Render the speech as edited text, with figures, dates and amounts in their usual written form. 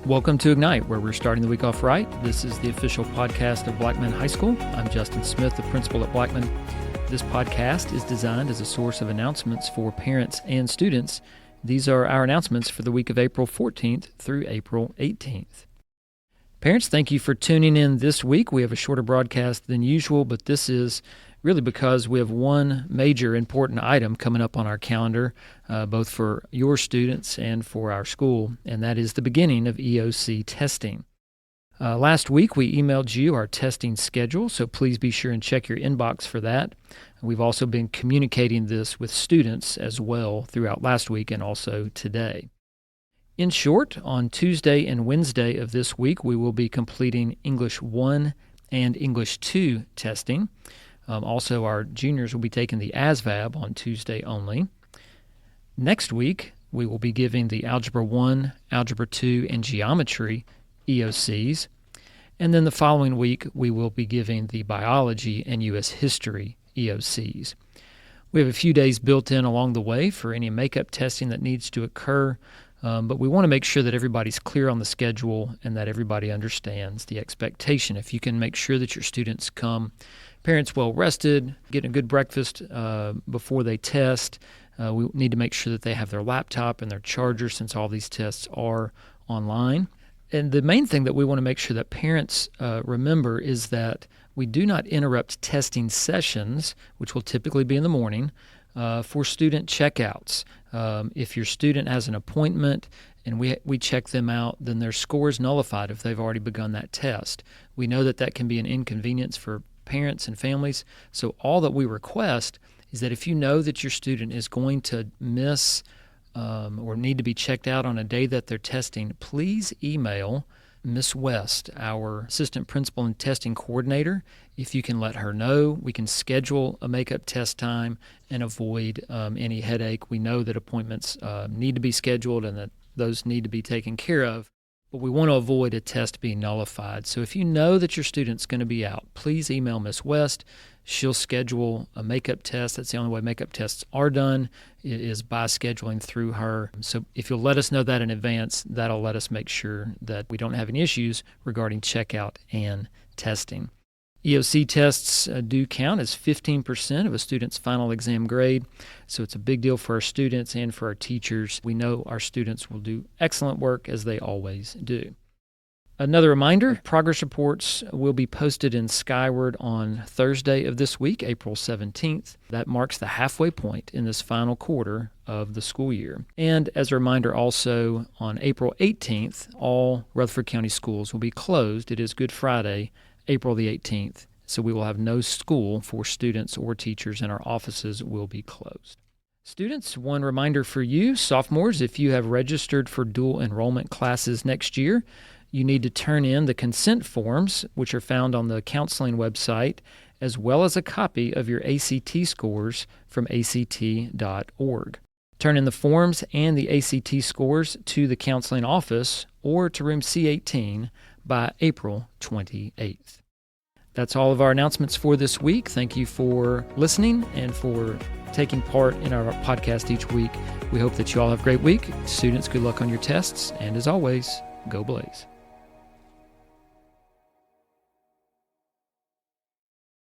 Welcome to Ignite, where we're starting the week off right. This is the official podcast of Blackman High School. I'm Justin Smith, the principal at Blackman. This podcast is designed as a source of announcements for parents and students. These are our announcements for the week of April 14th through April 18th. Parents, thank you for tuning in this week. We have a shorter broadcast than usual, but this is really because we have one major important item coming up on our calendar, both for your students and for our school, and that is the beginning of EOC testing. Last week, we emailed you our testing schedule, so please be sure and check your inbox for that. We've also been communicating this with students as well throughout last week and also today. In short, on Tuesday and Wednesday of this week, we will be completing English 1 and English 2 testing. Also, our juniors will be taking the ASVAB on Tuesday only. Next week, we will be giving the Algebra 1, Algebra 2, and Geometry EOCs. And then the following week, we will be giving the Biology and U.S. History EOCs. We have a few days built in along the way for any makeup testing that needs to occur, but we want to make sure that everybody's clear on the schedule and that everybody understands the expectation. If you can make sure that your students come parents well rested, getting a good breakfast before they test. We need to make sure that they have their laptop and their charger since all these tests are online. And the main thing that we want to make sure that parents remember is that we do not interrupt testing sessions, which will typically be in the morning, for student checkouts. If your student has an appointment and we check them out, then their score is nullified if they've already begun that test. We know that that can be an inconvenience for parents and families. So all that we request is that if you know that your student is going to miss or need to be checked out on a day that they're testing, please email Ms. West, our assistant principal and testing coordinator. If you can let her know, we can schedule a makeup test time and avoid any headache. We know that appointments need to be scheduled and that those need to be taken care of. But we want to avoid a test being nullified. So if you know that your student's going to be out, please email Ms. West. She'll schedule a makeup test. That's the only way makeup tests are done, is by scheduling through her. So if you'll let us know that in advance, that'll let us make sure that we don't have any issues regarding checkout and testing. EOC tests do count as 15% of a student's final exam grade, so it's a big deal for our students and for our teachers. We know our students will do excellent work, as they always do. Another reminder, progress reports will be posted in Skyward on Thursday of this week, April 17th. That marks the halfway point in this final quarter of the school year. And as a reminder also, on April 18th, all Rutherford County schools will be closed. It is Good Friday, April the 18th, so we will have no school for students or teachers, and our offices will be closed. Students, one reminder for you, sophomores, if you have registered for dual enrollment classes next year, you need to turn in the consent forms, which are found on the counseling website, as well as a copy of your ACT scores from ACT.org. Turn in the forms and the ACT scores to the counseling office or to room C18 by April 28th. That's all of our announcements for this week. Thank you for listening and for taking part in our podcast each week. We hope that you all have a great week. Students, good luck on your tests. And as always, go Blaze.